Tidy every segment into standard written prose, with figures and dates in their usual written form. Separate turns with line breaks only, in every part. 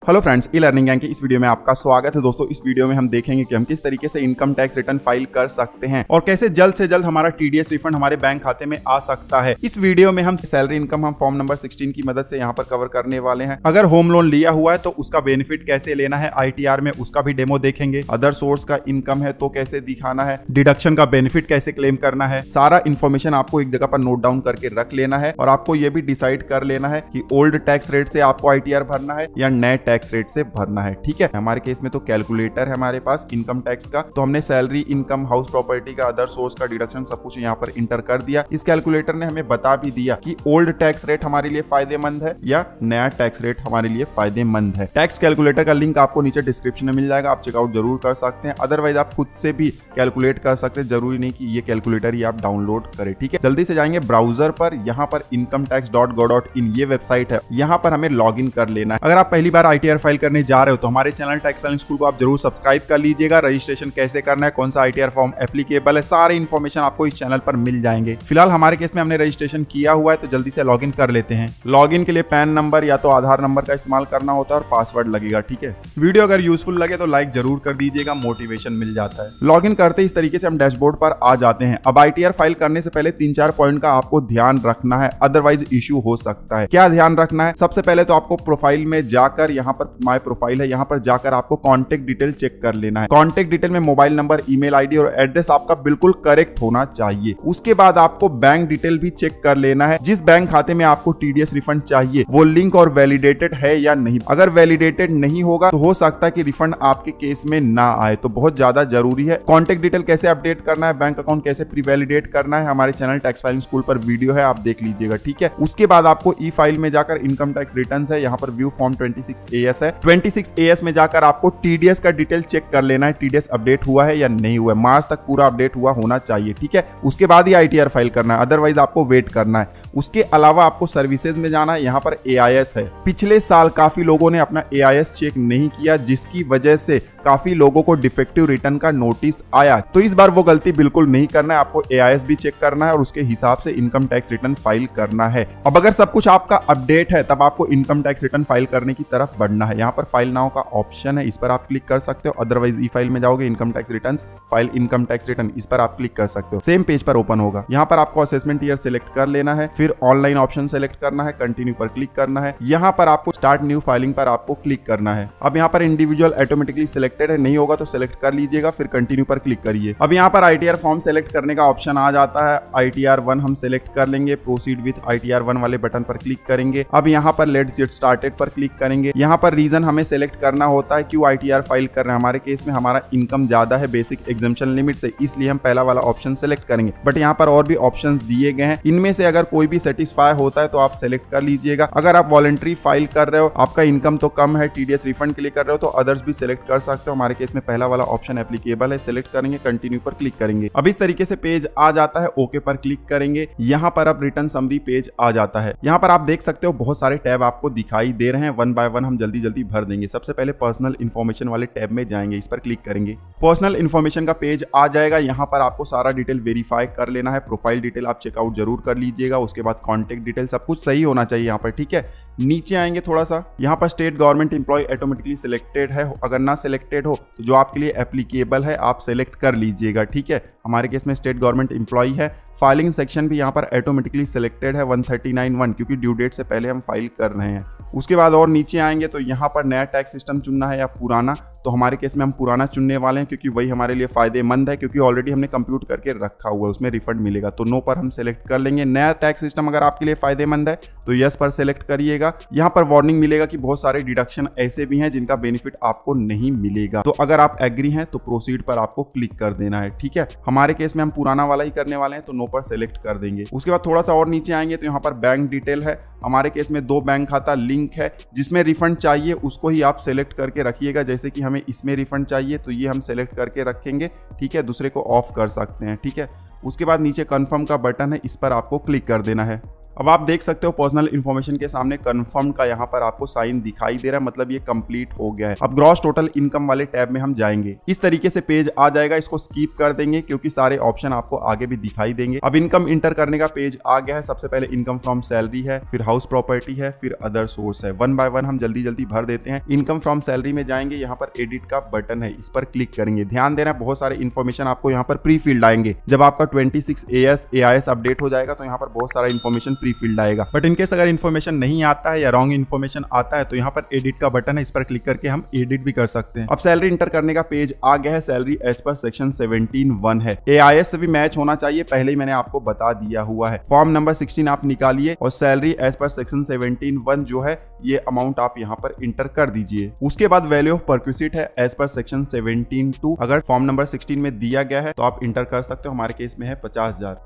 Hello friends, e learning gang के इस video में आपका स्वागत है। दोस्तों, इस वीडियो में हम देखेंगे कि हम किस तरीके से इनकम टैक्स रिटर्न फाइल कर सकते हैं और कैसे जल्द से जल्द हमारा टीडीएस रिफंड हमारे बैंक खाते में आ सकता है। इस वीडियो में हम सैलरी इनकम हम फॉर्म नंबर 16 की मदद से यहाँ पर कवर करने वाले हैं। अगर होम लोन लिया हुआ है तो उसका बेनिफिट कैसे लेना है, आईटीआर में उसका भी डेमो देखेंगे। अदर सोर्स का इनकम है तो कैसे दिखाना है, डिडक्शन का बेनिफिट कैसे क्लेम करना है, सारा इन्फॉर्मेशन आपको एक जगह पर नोट डाउन करके रख लेना है। और आपको यह भी डिसाइड कर लेना है कि ओल्ड टैक्स रेट से आपको आईटीआर भरना है या नए टैक्स रेट से भरना है। ठीक है, हमारे केस में तो कैलकुलेटर है हमारे पास इनकम टैक्स का, तो हमने सैलरी, इनकम, हाउस प्रॉपर्टी का, अदर सोर्स का डिडक्शन सब कुछ यहाँ पर इंटर कर दिया। इस कैलकुलेटर ने हमें बता भी दिया कि ओल्ड टैक्स रेट हमारे लिए फायदेमंद है या नया टैक्स रेट हमारे लिए फायदेमंद है। टैक्स कैलकुलेटर का लिंक आपको नीचे डिस्क्रिप्शन में मिल जाएगा, आप चेकआउट जरूर कर सकते हैं। अदरवाइज आप खुद से भी कैलकुलेट कर सकते हैं, जरूरी नहीं कि ये कैलकुलेटर ही आप डाउनलोड करें। ठीक है, जल्दी से जाएंगे ब्राउजर पर, यहाँ पर incometax.go.in ये वेबसाइट है, यहाँ पर हमें लॉग इन कर लेना है। अगर आप पहली बार आईटीआर फाइल करने जा रहे हो तो हमारे चैनल टैक्स फाइलिंग स्कूल को आप जरूर सब्सक्राइब कर लीजिएगा। रजिस्ट्रेशन कैसे करना है, कौन सा आईटीआर फॉर्म एप्लीकेबल है, सारे इन्फॉर्मेशन आपको इस चैनल पर मिल जाएंगे। फिलहाल हमारे केस में हमने रजिस्ट्रेशन किया हुआ है तो जल्दी से लॉगिन कर लेते हैं। लॉगिन के लिए पैन नंबर या तो आधार नंबर का इस्तेमाल करना होता है और पासवर्ड लगेगा। ठीक है, वीडियो अगर यूजफुल लगे तो लाइक जरूर कर दीजिएगा, मोटिवेशन मिल जाता है। लॉगिन करते इस तरीके से हम डैशबोर्ड पर आ जाते हैं। अब आईटीआर फाइल करने से पहले 3-4 पॉइंट का आपको ध्यान रखना है, अदरवाइज इश्यू हो सकता है। क्या ध्यान रखना है? सबसे पहले तो आपको प्रोफाइल में जाकर, यहाँ पर माय प्रोफाइल है, यहाँ पर जाकर आपको कॉन्टेक्ट डिटेल चेक कर लेना है। कॉन्टेक्ट डिटेल में मोबाइल नंबर, ईमेल आईडी और एड्रेस आपका बिल्कुल करेक्ट होना चाहिए। उसके बाद आपको बैंक डिटेल भी चेक कर लेना है। जिस बैंक खाते में आपको टीडीएस रिफंड चाहिए वो लिंक और वैलिडेटेड है या नहीं। अगर वैलिडेटेड नहीं होगा तो हो सकता है कि रिफंड आपके केस में ना आए, तो बहुत ज्यादा जरूरी है। कॉन्टेक्ट डिटेल कैसे अपडेट करना है, बैंक अकाउंट कैसे प्री वैलिडेट करना है, हमारे चैनल टैक्स फाइलिंग स्कूल पर वीडियो है, आप देख लीजिएगा। ठीक है, उसके बाद आपको ई फाइल में जाकर इनकम टैक्स रिटर्न्स है, यहाँ पर व्यू फॉर्म 26AS है। 26AS में जाकर आपको टीडीएस का डिटेल चेक कर लेना है, टीडीएस अपडेट हुआ है या नहीं हुआ है। मार्च तक पूरा अपडेट हुआ होना चाहिए। ठीक है, उसके बाद ही आईटीआर फाइल करना है, अदरवाइज आपको वेट करना है। उसके अलावा आपको सर्विसेज में जाना है, यहाँ पर एआईएस है। पिछले साल काफी लोगों ने अपना एआईएस चेक नहीं किया, जिसकी वजह से काफी लोगों को डिफेक्टिव रिटर्न का नोटिस आया। तो इस बार वो गलती बिल्कुल नहीं करना है, आपको एआईएस भी चेक करना है और उसके हिसाब से इनकम टैक्स रिटर्न फाइल करना है। अब अगर सब कुछ आपका अपडेट है तब आपको इनकम टैक्स रिटर्न फाइल करने की तरफ बढ़ना है। यहाँ पर फाइल नाउ का ऑप्शन है, इस पर आप क्लिक कर सकते हो। अदरवाइज ई फाइल में जाओगे, income tax return file, income tax return, इस पर आप क्लिक कर सकते हो। सेम पेज पर ओपन होगा। यहाँ पर आपको असेसमेंट ईयर सिलेक्ट कर लेना है, फिर ऑनलाइन ऑप्शन सेलेक्ट करना है, कंटिन्यू पर क्लिक करना है। यहाँ पर आपको स्टार्ट न्यू फाइलिंग पर आपको क्लिक करना है। अब यहाँ पर इंडिविजुअल ऑटोमेटिकली सिलेक्टेड है, नहीं होगा तो सिलेक्ट कर लीजिएगा, फिर कंटिन्यू पर क्लिक करिए। अब यहाँ पर आईटीआर फॉर्म सेलेक्ट करने का ऑप्शन आ जाता है। आईटीआर 1 हम सेलेक्ट कर लेंगे, प्रोसीड विद आईटीआर 1 वाले बटन पर क्लिक करेंगे। अब यहाँ पर लेट्स गेट स्टार्टेड पर क्लिक करेंगे। यहाँ पर रीजन हमें सेलेक्ट करना होता है क्यों आईटीआर फाइल कर रहे हैं। हमारे केस में हमारा इनकम ज्यादा है बेसिक एग्जम्पशन लिमिट से, इसलिए हम पहला वाला ऑप्शन सेलेक्ट करेंगे। बट यहाँ पर और भी ऑप्शंस दिए गए हैं, इनमें से अगर कोई भी सेटिस्फाई होता है तो आप सेलेक्ट कर लीजिएगा। अगर आप वॉलंटरी फाइल कर रहे हो, आपका इनकम तो कम है, टीडीएस रिफंड के लिए कर रहे हो, तो अदर्स भी सेलेक्ट कर सकते हो। हमारे केस में पहला वाला ऑप्शन एप्लीकेबल है, सेलेक्ट करेंगे, कंटिन्यू पर क्लिक करेंगे। अब इस तरीके से पेज आ जाता है, ओके पर क्लिक करेंगे। यहाँ पर अब रिटर्न समरी पेज आ जाता है। यहाँ पर आप देख सकते हो बहुत सारे टैब आपको दिखाई दे रहे हैं, वन बाय वन हम जल्दी जल्दी भर देंगे। सबसे पहले पर्सनल इन्फॉर्मेशन वाले टैब में जाएंगे, इस पर क्लिक करेंगे। पर्सनल इन्फॉर्मेशन का पेज आ जाएगा। यहाँ पर आपको सारा डिटेल वेरीफाई कर लेना है। प्रोफाइल डिटेल आप चेकआउट जरूर कर लीजिएगा, उसके बाद कॉन्टेक्ट डिटेल सब कुछ सही होना चाहिए यहाँ पर। ठीक है, नीचे आएंगे थोड़ा सा, यहाँ पर state government employ automatically selected है, अगर ना सिलेक्टेड हो तो जो आपके लिए एप्लीकेबल है आप सिलेक्ट कर लीजिएगा। ठीक है, हमारे केस में स्टेट गवर्नमेंट एम्प्लॉय है। फाइलिंग सेक्शन भी यहाँ पर ऑटोमेटिकली सिलेक्टेड है 139(1), क्योंकि ड्यू डेट से पहले हम फाइल कर रहे हैं। उसके बाद और नीचे आएंगे तो यहाँ पर नया टैक्स सिस्टम चुनना है या पुराना, तो हमारे केस में हम पुराना चुनने वाले हैं क्योंकि वही हमारे लिए फायदेमंद है, क्योंकि ऑलरेडी हमने कंप्यूट करके रखा हुआ है, उसमें रिफंड मिलेगा। तो नो पर हम सेलेक्ट कर लेंगे। नया टैक्स सिस्टम अगर आपके लिए फायदेमंद है तो यस पर सेलेक्ट करिएगा। यहाँ पर वार्निंग मिलेगा कि बहुत सारे डिडक्शन ऐसे भी हैं जिनका बेनिफिट आपको नहीं मिलेगा, तो अगर आप एग्री हैं तो प्रोसीड पर आपको क्लिक कर देना है। ठीक है, हमारे केस में हम पुराना वाला ही करने वाले हैं तो नो पर सेलेक्ट कर देंगे। उसके बाद थोड़ा सा और नीचे आएंगे तो यहाँ पर बैंक डिटेल है। हमारे केस में 2 बैंक खाता लिंक है, जिसमें रिफंड चाहिए उसको ही आप सेलेक्ट करके रखिएगा। जैसे कि हमें इसमें रिफंड चाहिए तो ये हम सेलेक्ट करके रखेंगे। ठीक है, दूसरे को ऑफ कर सकते हैं। ठीक है, उसके बाद नीचे कंफर्म का बटन है, इस पर आपको क्लिक कर देना है। अब आप देख सकते हो पर्सनल इन्फॉर्मेशन के सामने कंफर्म का यहाँ पर आपको साइन दिखाई दे रहा है, मतलब ये कंप्लीट हो गया है। अब ग्रॉस टोटल इनकम वाले टैब में हम जाएंगे। इस तरीके से पेज आ जाएगा, इसको स्किप कर देंगे क्योंकि सारे ऑप्शन आपको आगे भी दिखाई देंगे। अब इनकम इंटर करने का पेज आ गया है। सबसे पहले इनकम फ्रॉम सैलरी है, फिर हाउस प्रॉपर्टी है, फिर अदर सोर्स है। वन बाय वन हम जल्दी जल्दी भर देते हैं। इनकम फ्रॉम सैलरी में जाएंगे, यहाँ पर एडिट का बटन है, इस पर क्लिक करेंगे। ध्यान देना बहुत सारे इन्फॉर्मेशन आपको यहाँ पर प्री फील्ड आएंगे। जब आपका 26 AS AIS अपडेट हो जाएगा तो यहाँ पर बहुत सारा इन्फॉर्मेशन प्री फील्ड आएगा। बट इनकेस अगर इन्फॉर्मेशन नहीं आता है या रॉन्ग इन्फॉर्मेशन आता है तो यहाँ पर एडिट का बटन है, इस पर क्लिक करके हम एडिट भी कर सकते हैं। अब सैलरी इंटर करने का पेज आ गया है। सैलरी एज पर सेक्शन 17(1) है। AIS से भी मैच होना चाहिए, पहले ही मैंने आपको बता दिया हुआ है। फॉर्म नंबर 16 आप निकालिए और सैलरी एज पर सेक्शन 17(1) जो है ये अमाउंट आप यहाँ पर इंटर कर दीजिए। उसके बाद वैल्यू ऑफ परक्विजिट है एज पर सेक्शन 17(2). अगर फॉर्म नंबर 16 में दिया गया है तो आप इंटर कर सकते हो। हमारे केस में है 50,000।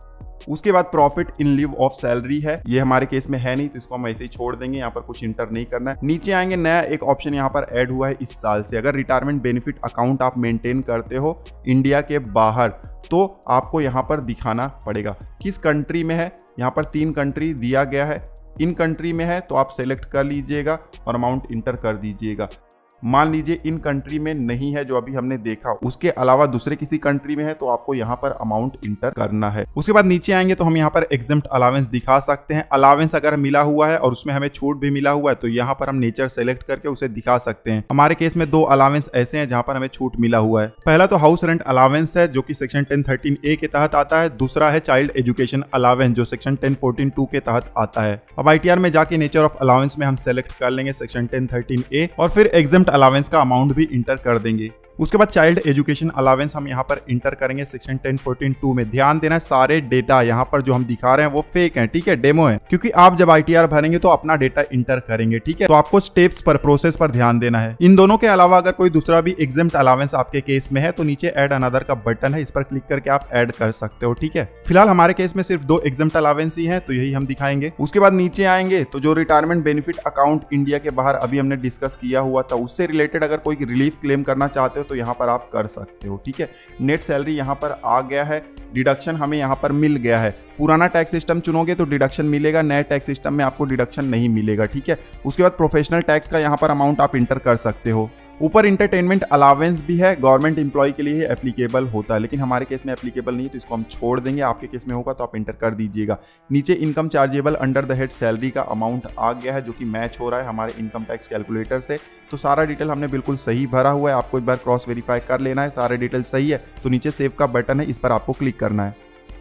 उसके बाद profit in live of salary है, ये हमारे केस में है नहीं तो इसको हम ऐसे ही छोड़ देंगे, यहाँ पर कुछ इंटर नहीं करना है। नीचे आएंगे, नया एक ऑप्शन यहाँ पर ऐड हुआ है इस साल से। अगर रिटायरमेंट बेनिफिट अकाउंट आप मेंटेन करते हो इंडिया के बाहर तो आपको यहाँ पर दिखाना पड़ेगा किस कंट्री में है। यहाँ पर 3 कंट्री दिया गया है। इन कंट्री में है तो आप सेलेक्ट कर लीजिएगा और अमाउंट इंटर कर दीजिएगा। मान लीजिए इन कंट्री में नहीं है जो अभी हमने देखा, उसके अलावा दूसरे किसी कंट्री में है तो आपको यहाँ पर अमाउंट इंटर करना है। उसके बाद नीचे आएंगे तो हम यहाँ पर एग्जम्प्ट अलावेंस दिखा सकते हैं। अलावेंस अगर मिला हुआ है और उसमें हमें छूट भी मिला हुआ है तो यहाँ पर हम नेचर सेलेक्ट करके उसे दिखा सकते हैं। हमारे केस में 2 अलावेंस ऐसे हैं जहाँ पर हमें छूट मिला हुआ है। पहला तो हाउस रेंट अलावेंस है जो कि सेक्शन 1013A के तहत आता है। दूसरा है चाइल्ड एजुकेशन अलावेंस जो सेक्शन 1014(2) के तहत आता है। अब ITR में जाके नेचर ऑफ अलावेंस में हम सेलेक्ट कर लेंगे सेक्शन 1013A और फिर एग्जम्प्ट अलावेंस का अमाउंट भी इंटर कर देंगे। उसके बाद चाइल्ड एजुकेशन अलावेंस हम यहाँ पर इंटर करेंगे सेक्शन 1014(2) में। ध्यान देना सारे डेटा यहाँ पर जो हम दिखा रहे हैं वो फेक हैं, ठीक है, डेमो है, क्योंकि आप जब ITR भरेंगे तो अपना डेटा इंटर करेंगे, ठीक है। तो आपको स्टेप्स पर, प्रोसेस पर ध्यान देना है। इन दोनों के अलावा अगर कोई दूसरा भी एग्जम्प्ट अलावेंस आपके केस में है तो नीचे ऐड अनदर का बटन है, इस पर क्लिक करके आप ऐड कर सकते हो, ठीक है। फिलहाल हमारे केस में सिर्फ 2 एग्जम्प्ट अलावेंस ही है तो यही हम दिखाएंगे। उसके बाद नीचे आएंगे तो जो रिटायरमेंट बेनिफिट अकाउंट इंडिया के बाहर अभी हमने डिस्कस किया हुआ था उससे रिलेटेड अगर कोई रिलीफ क्लेम करना चाहते हो तो यहाँ पर आप कर सकते हो, ठीक है। नेट सैलरी यहाँ पर आ गया है। डिडक्शन हमें यहाँ पर मिल गया है। पुराना टैक्स सिस्टम चुनोगे तो डिडक्शन मिलेगा, नए टैक्स सिस्टम में आपको डिडक्शन नहीं मिलेगा, ठीक है। उसके बाद प्रोफेशनल टैक्स का यहाँ पर अमाउंट आप इंटर कर सकते हो। ऊपर इंटरटेनमेंट अलावेंस भी है, गवर्नमेंट एम्प्लॉय के लिए एप्लीकेबल होता है, लेकिन हमारे केस में एप्लीकेबल नहीं है तो इसको हम छोड़ देंगे। आपके केस में होगा तो आप इंटर कर दीजिएगा। नीचे income chargeable under the head salary का अमाउंट आ गया है जो कि मैच हो रहा है हमारे इनकम टैक्स कैलकुलेटर से। तो सारा डिटेल हमने बिल्कुल सही भरा हुआ है, आपको एक बार क्रॉस वेरीफाई कर लेना है। सारे डिटेल सही है तो नीचे सेव का बटन है, इस पर आपको क्लिक करना है।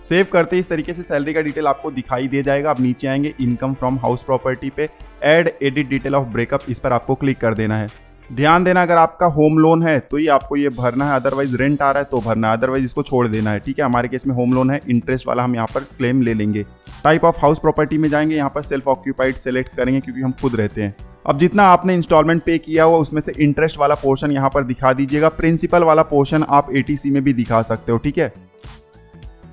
सेव करते इस तरीके से सैलरी का डिटेल आपको दिखाई दे जाएगा। अब नीचे आएंगे इनकम फ्रॉम हाउस प्रॉपर्टी पे, add edit detail of breakup, इस पर आपको क्लिक कर देना है। ध्यान देना अगर आपका होम लोन है तो ही आपको ये भरना है, अदरवाइज रेंट आ रहा है तो भरना है, अदरवाइज इसको छोड़ देना है, ठीक है। हमारे केस में होम लोन है, इंटरेस्ट वाला हम यहाँ पर क्लेम ले लेंगे। टाइप ऑफ हाउस प्रॉपर्टी में जाएंगे, यहाँ पर सेल्फ ऑक्यूपाइड सेलेक्ट करेंगे क्योंकि हम खुद रहते हैं। अब जितना आपने इंस्टॉलमेंट पे किया हुआ उसमें से इंटरेस्ट वाला पोर्शन यहाँ पर दिखा दीजिएगा। प्रिंसिपल वाला पोर्शन आप ATC में भी दिखा सकते हो, ठीक है।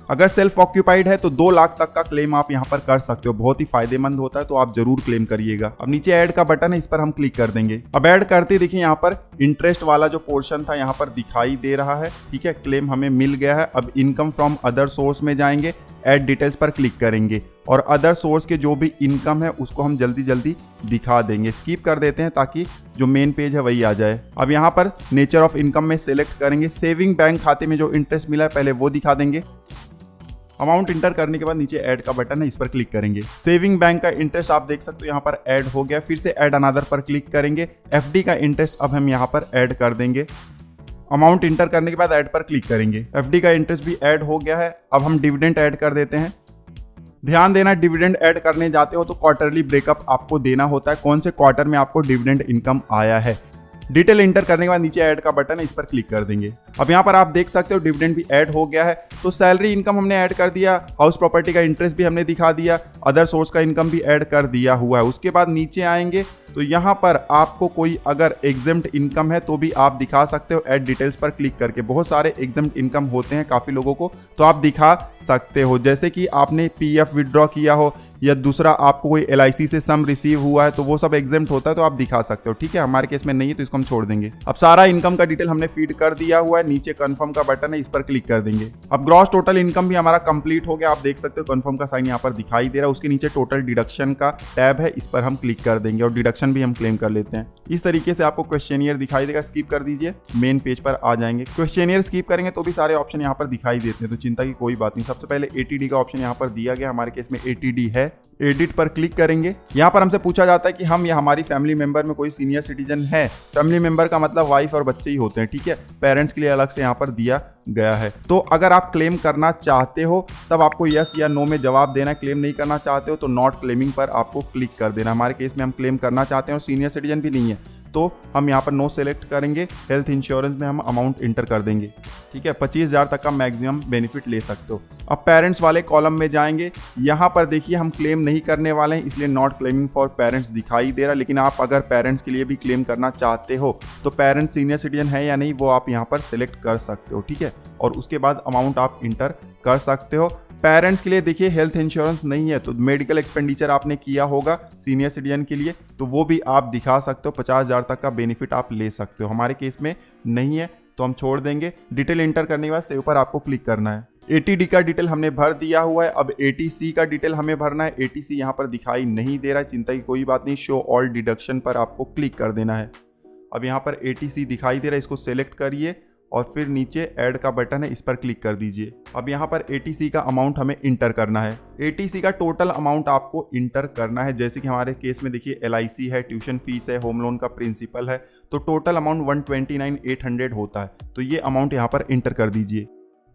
अगर सेल्फ ऑक्यूपाइड है तो 2 लाख तक का क्लेम आप यहाँ पर कर सकते हो, बहुत ही फायदेमंद होता है तो आप जरूर क्लेम करिएगा। अब नीचे ऐड का बटन है, इस पर हम क्लिक कर देंगे। अब ऐड करते देखिए यहाँ पर इंटरेस्ट वाला जो पोर्शन था यहाँ पर दिखाई दे रहा है, ठीक है, क्लेम हमें मिल गया है। अब इनकम फ्रॉम अदर सोर्स में जाएंगे, ऐड डिटेल्स पर क्लिक करेंगे और अदर सोर्स के जो भी इनकम है उसको हम जल्दी जल्दी दिखा देंगे। स्किप कर देते हैं ताकि जो मेन पेज है वही आ जाए। अब यहाँ पर नेचर ऑफ इनकम में सेलेक्ट करेंगे, सेविंग बैंक खाते में जो इंटरेस्ट मिला है पहले वो दिखा देंगे। अमाउंट इंटर करने के बाद नीचे ऐड का बटन है, इस पर क्लिक करेंगे। सेविंग बैंक का इंटरेस्ट आप देख सकते हो यहाँ पर ऐड हो गया। फिर से ऐड अनदर पर क्लिक करेंगे। FD का इंटरेस्ट अब हम यहाँ पर ऐड कर देंगे। अमाउंट इंटर करने के बाद ऐड पर क्लिक करेंगे। FD का इंटरेस्ट भी ऐड हो गया है। अब हम डिविडेंड ऐड कर देते हैं। ध्यान देना डिविडेंड ऐड करने जाते हो तो क्वार्टरली ब्रेकअप आपको देना होता है, कौन से क्वार्टर में आपको डिविडेंड इनकम आया है। डिटेल इंटर करने के बाद नीचे ऐड का बटन है, इस पर क्लिक कर देंगे। अब यहाँ पर आप देख सकते हो डिविडेंड भी ऐड हो गया है। तो सैलरी इनकम हमने ऐड कर दिया, हाउस प्रॉपर्टी का इंटरेस्ट भी हमने दिखा दिया, अदर सोर्स का इनकम भी ऐड कर दिया हुआ है। उसके बाद नीचे आएंगे तो यहाँ पर आपको कोई अगर एग्जम्प्ट इनकम है तो भी आप दिखा सकते हो ऐड डिटेल्स पर क्लिक करके। बहुत सारे एग्जम्प्ट इनकम होते हैं काफ़ी लोगों को, तो आप दिखा सकते हो, जैसे कि आपने PF विड्रॉ किया हो या दूसरा आपको कोई LIC से सम रिसीव हुआ है तो वो सब एग्जेम्प्ट होता है तो आप दिखा सकते हो, ठीक है। हमारे केस में नहीं है तो इसको हम छोड़ देंगे। अब सारा इनकम का डिटेल हमने फीड कर दिया हुआ है, नीचे कंफर्म का बटन है, इस पर क्लिक कर देंगे। अब ग्रॉस टोटल इनकम भी हमारा कंप्लीट हो गया, आप देख सकते हो कंफर्म का साइन यहाँ पर दिखाई दे रहा है। उसके नीचे टोटल डिडक्शन का टैब है, इस पर हम क्लिक कर देंगे और डिडक्शन भी हम क्लेम कर लेते हैं। इस तरीके से आपको क्वेश्चनियर दिखाई देगा, स्किप कर दीजिए, मेन पेज पर आ जाएंगे। क्वेश्चनियर स्किप करेंगे तो भी सारे ऑप्शन यहाँ पर दिखाई देते हैं, तो चिंता की कोई बात नहीं। सबसे पहले ATD का ऑप्शन यहाँ पर दिया गया, हमारे केस में ATD है। एडिट पर क्लिक करेंगे। यहाँ पर हमसे पूछा जाता है कि हम या हमारी फैमिली मेंबर में कोई सीनियर सिटीजन है। फैमिली मेंबर का मतलब वाइफ और बच्चे ही होते हैं, ठीक है। पेरेंट्स के लिए अलग से यहाँ पर दिया गया है। तो अगर आप क्लेम करना चाहते हो तब आपको यस या नो में जवाब देना है। क्लेम नहीं करना चाहते हो तो नॉट क्लेमिंग पर आपको क्लिक कर देना। हमारे केस में हम क्लेम करना चाहते हैं और सीनियर सिटीजन भी नहीं है तो हम यहाँ पर नो सेलेक्ट करेंगे। हेल्थ इंश्योरेंस में हम अमाउंट इंटर कर देंगे, ठीक है। 25,000 तक का मैक्सिमम बेनिफिट ले सकते हो। अब पेरेंट्स वाले कॉलम में जाएंगे, यहाँ पर देखिए हम क्लेम नहीं करने वाले हैं इसलिए नॉट क्लेमिंग फॉर पेरेंट्स दिखाई दे रहा है। लेकिन आप अगर पेरेंट्स के लिए भी क्लेम करना चाहते हो तो पेरेंट्स सीनियर सिटीजन है या नहीं वो आप यहाँ पर सिलेक्ट कर सकते हो, ठीक है। और उसके बाद अमाउंट आप इंटर कर सकते हो। पेरेंट्स के लिए देखिए हेल्थ इंश्योरेंस नहीं है तो मेडिकल एक्सपेंडिचर आपने किया होगा सीनियर सिटीजन के लिए तो वो भी आप दिखा सकते हो। 50,000 तक का बेनिफिट आप ले सकते हो। हमारे केस में नहीं है तो हम छोड़ देंगे। डिटेल इंटर करने के बाद सेव पर आपको क्लिक करना है। ATD का डिटेल हमने भर दिया हुआ है। अब ATC का डिटेल हमें भरना है। ATC यहाँ पर दिखाई नहीं दे रहा है, चिंता की कोई बात नहीं। शो ऑल डिडक्शन पर आपको क्लिक कर देना है। अब यहाँ पर ATC दिखाई दे रहा है, इसको सेलेक्ट करिए और फिर नीचे ऐड का बटन है, इस पर क्लिक कर दीजिए। अब यहाँ पर ATC का अमाउंट हमें इंटर करना है। ATC का टोटल अमाउंट आपको इंटर करना है। जैसे कि हमारे केस में देखिए LIC है, ट्यूशन फीस है, होम लोन का प्रिंसिपल है, तो टोटल अमाउंट 129,800 होता है। तो ये अमाउंट यहाँ पर इंटर कर दीजिए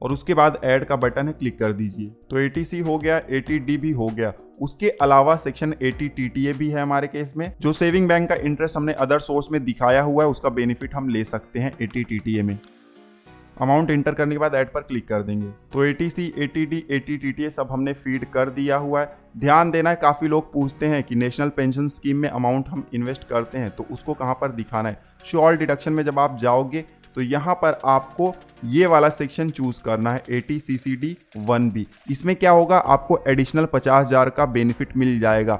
और उसके बाद ऐड का बटन है, क्लिक कर दीजिए। तो ATC हो गया, ATD भी हो गया। उसके अलावा सेक्शन 80 TTA भी है हमारे केस में। जो सेविंग बैंक का इंटरेस्ट हमने अदर सोर्स में दिखाया हुआ है उसका बेनिफिट हम ले सकते हैं 80 TTA में। अमाउंट इंटर करने के बाद ऐड पर क्लिक कर देंगे। तो ATC, ATD, AT TTA सब हमने फीड कर दिया हुआ है। ध्यान देना है, काफ़ी लोग पूछते हैं कि नेशनल पेंशन स्कीम में अमाउंट हम इन्वेस्ट करते हैं तो उसको कहाँ पर दिखाना है। शो ऑल डिडक्शन में जब आप जाओगे तो यहाँ पर आपको ये वाला सेक्शन चूज करना है, ATCCD 1B। इसमें क्या होगा, आपको एडिशनल 50,000 का बेनिफिट मिल जाएगा।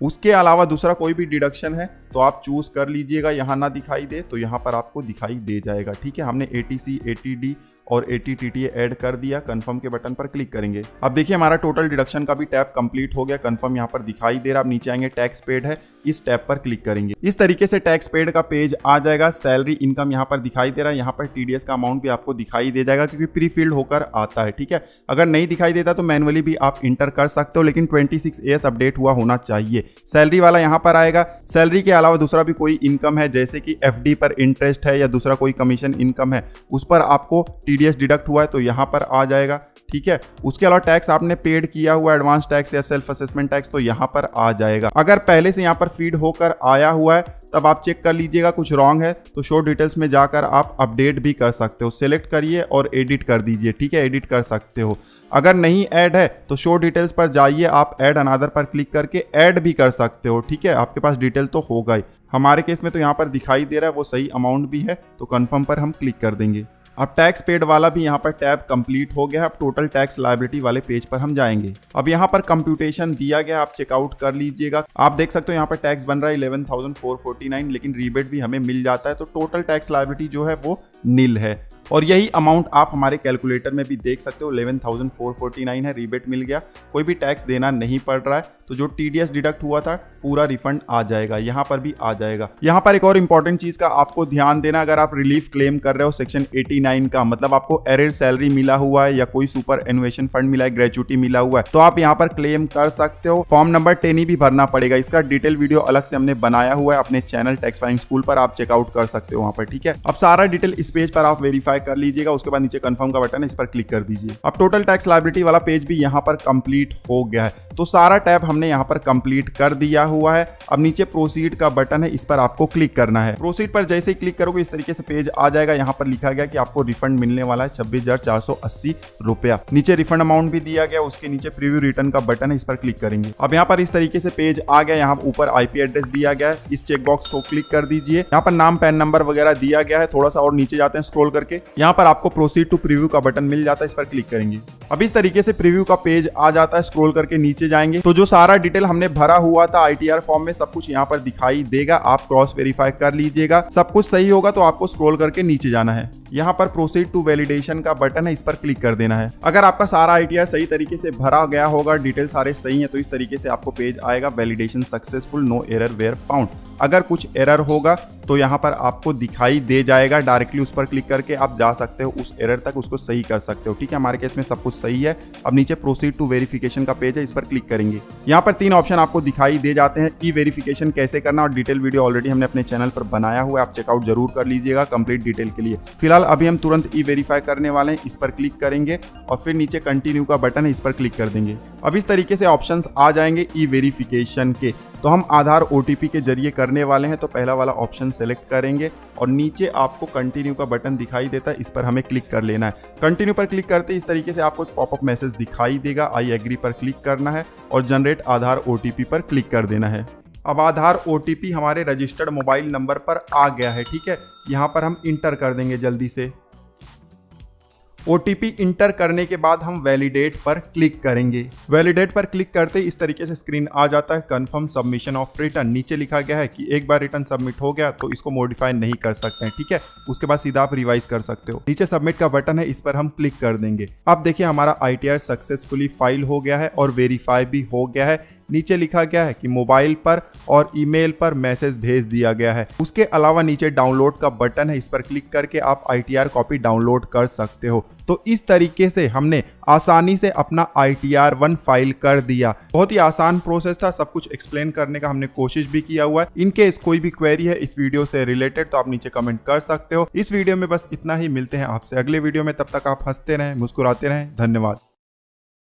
उसके अलावा दूसरा कोई भी डिडक्शन है तो आप चूज कर लीजिएगा। यहाँ ना दिखाई दे तो यहाँ पर आपको दिखाई दे जाएगा, ठीक है। हमने ATC, ATD और AT TTA ऐड कर दिया। कंफर्म के बटन पर क्लिक करेंगे। अब देखिए हमारा टोटल डिडक्शन का भी टैब कंप्लीट हो गया। कंफर्म यहाँ पर दिखाई दे रहा। अब नीचे आएंगे, टैक्स पेड है, इस टैब पर क्लिक करेंगे। इस तरीके से टैक्स पेड का पेज आ जाएगा। सैलरी इनकम यहाँ पर दिखाई दे रहा है। यहाँ पर TDS का अमाउंट भी आपको दिखाई दे जाएगा क्योंकि प्री फिल्ड होकर आता है, ठीक है। अगर नहीं दिखाई देता तो मैनुअली भी आप इंटर कर सकते हो, लेकिन 26 AS अपडेट हुआ होना चाहिए। सैलरी वाला यहाँ पर आएगा। सैलरी के अलावा दूसरा भी कोई इनकम है जैसे कि FD पर इंटरेस्ट है या दूसरा कोई कमीशन इनकम है उस पर आपको TDS डिडक्ट हुआ है तो यहाँ पर आ जाएगा, ठीक है। उसके अलावा टैक्स आपने पेड किया हुआ एडवांस टैक्स या सेल्फ असेसमेंट टैक्स तो यहाँ पर आ जाएगा। अगर पहले से यहाँ पर फीड होकर आया हुआ है तब आप चेक कर लीजिएगा, कुछ रॉन्ग है तो शो डिटेल्स में जाकर आप अपडेट भी कर सकते हो। सिलेक्ट करिए और एडिट कर दीजिए, ठीक है, एडिट कर सकते हो। अगर नहीं ऐड है तो शो डिटेल्स पर जाइए, आप ऐड अनदर पर क्लिक करके ऐड भी कर सकते हो, ठीक है। आपके पास डिटेल तो होगा ही। हमारे केस में तो यहाँ पर दिखाई दे रहा है वो सही अमाउंट भी है तो कंफर्म पर हम क्लिक कर देंगे। अब टैक्स पेड वाला भी यहाँ पर टैब कंप्लीट हो गया है। अब टोटल टैक्स लायबिलिटी वाले पेज पर हम जाएंगे। अब यहाँ पर कंप्यूटेशन दिया गया, आप चेकआउट कर लीजिएगा। आप देख सकते हो यहाँ पर टैक्स बन रहा है 11,449, लेकिन रीबेट भी हमें मिल जाता है तो टोटल टैक्स लायबिलिटी जो है वो नील है। और यही अमाउंट आप हमारे कैलकुलेटर में भी देख सकते हो, 11,449 है, रीबेट मिल गया, कोई भी टैक्स देना नहीं पड़ रहा है। तो जो TDS डिडक्ट हुआ था पूरा रिफंड आ जाएगा, यहाँ पर भी आ जाएगा। यहाँ पर एक और इंपॉर्टेंट चीज का आपको ध्यान देना, अगर आप रिलीफ क्लेम कर रहे हो सेक्शन 89 का, मतलब आपको एरियर सैलरी मिला हुआ है या कोई सुपर एनुएशन फंड मिला है, ग्रेचुटी मिला हुआ है, तो आप यहाँ पर क्लेम कर सकते हो। फॉर्म नंबर 10 भी भरना पड़ेगा। इसका डिटेल वीडियो अलग से हमने बनाया हुआ है अपने चैनल टैक्स फाइलिंग स्कूल पर, आप चेकआउट कर सकते हो वहाँ पर, ठीक है। अब सारा डिटेल इस पेज पर आप वेरीफाई कर लीजिएगा। उसके बाद नीचे कंफर्म का बटन है, इस पर क्लिक कर दीजिए। अब टोटल टैक्स लायबिलिटी वाला पेज भी यहाँ पर कंप्लीट हो गया है। तो सारा टैब हमने यहाँ पर कंप्लीट कर दिया हुआ है। अब नीचे प्रोसीड का बटन है, इस पर आपको क्लिक करना है। प्रोसीड पर जैसे ही क्लिक करोगे इस तरीके से पेज आ जाएगा। यहाँ पर लिखा गया कि आपको रिफंड मिलने वाला है 26,480 रुपया। नीचे रिफंड अमाउंट भी दिया गया। उसके नीचे प्रीव्यू रिटर्न का बटन है, इस पर क्लिक करेंगे। अब यहाँ पर इस तरीके से पेज आ गया। यहाँ ऊपर IP एड्रेस दिया गया है, इस चेकबॉक्स को क्लिक कर दीजिए। यहाँ पर नाम, पैन नंबर वगैरह दिया गया है। थोड़ा सा और नीचे जाते हैं स्क्रॉल करके, यहाँ पर आपको प्रोसीड टू प्रीव्यू का बटन मिल जाता है, इस पर क्लिक करेंगे। अब इस तरीके से प्रीव्यू का पेज आ जाता है। स्क्रॉल करके नीचे नीचे जाएंगे तो जो सारा डिटेल हमने भरा हुआ था ITR फॉर्म में सब कुछ यहाँ पर दिखाई देगा। आप क्रॉस वेरीफाई कर लीजिएगा, सब कुछ सही होगा तो आपको स्क्रॉल करके नीचे जाना है। यहाँ पर प्रोसीड टू वैलिडेशन का बटन है, इस पर क्लिक कर देना है। अगर आपका सारा ITR सही तरीके से भरा गया होगा, डिटेल सारे सही है, तो इस तरीके से आपको पेज आएगा validation successful, no error where found. अगर कुछ एरर होगा तो यहाँ पर आपको दिखाई दे जाएगा, डायरेक्टली उस पर क्लिक करके आप जा सकते हो उस एरर तक, उसको सही कर सकते हो। ठीक है, हमारे केस में सब कुछ सही है। अब नीचे प्रोसीड टू वेरिफिकेशन का पेज है, इस पर क्लिक करेंगे। यहाँ पर 3 ऑप्शन आपको दिखाई दे जाते हैं। ई वेरिफिकेशन कैसे करना, और डिटेल वीडियो ऑलरेडी हमने अपने चैनल पर बनाया हुआ है, आप चेकआउट जरूर कर लीजिएगा कंप्लीट डिटेल के लिए। फिलहाल अभी हम तुरंत ई वेरीफाई करने वाले हैं, इस पर क्लिक करेंगे और फिर नीचे कंटिन्यू का बटन है, इस पर क्लिक कर देंगे। अब इस तरीके से ऑप्शंस आ जाएंगे ई वेरिफिकेशन के। तो हम आधार OTP के जरिए करने वाले हैं, तो पहला वाला ऑप्शन सेलेक्ट करेंगे और नीचे आपको कंटिन्यू का बटन दिखाई देता है, इस पर हमें क्लिक कर लेना है। कंटिन्यू पर क्लिक करते इस तरीके से आपको पॉपअप मैसेज दिखाई देगा, आई एग्री पर क्लिक करना है और जनरेट आधार OTP पर क्लिक कर देना है। अब आधार OTP हमारे रजिस्टर्ड मोबाइल नंबर पर आ गया है। ठीक है, यहाँ पर हम इंटर कर देंगे जल्दी से। OTP इंटर करने के बाद हम वैलिडेट पर क्लिक करेंगे। वैलिडेट पर क्लिक करते ही इस तरीके से स्क्रीन आ जाता है, कंफर्म सबमिशन ऑफ रिटर्न। नीचे लिखा गया है कि एक बार रिटर्न सबमिट हो गया तो इसको मॉडिफाई नहीं कर सकते हैं। ठीक है, उसके बाद सीधा आप रिवाइज कर सकते हो। नीचे सबमिट का बटन है, इस पर हम क्लिक कर देंगे। अब देखिए हमारा ITR सक्सेसफुली फाइल हो गया है और वेरीफाई भी हो गया है। नीचे लिखा गया है कि मोबाइल पर और ईमेल पर मैसेज भेज दिया गया है। उसके अलावा नीचे डाउनलोड का बटन है, इस पर क्लिक करके आप ITR कॉपी डाउनलोड कर सकते हो। तो इस तरीके से हमने आसानी से अपना ITR 1 फाइल कर दिया। बहुत ही आसान प्रोसेस था, सब कुछ एक्सप्लेन करने का हमने कोशिश भी किया हुआ है। इनकेस कोई भी क्वेरी है इस वीडियो से रिलेटेड तो आप नीचे कमेंट कर सकते हो। इस वीडियो में बस इतना ही, मिलते हैं आपसे अगले वीडियो में, तब तक आप हंसते रहें, मुस्कुराते रहें। धन्यवाद।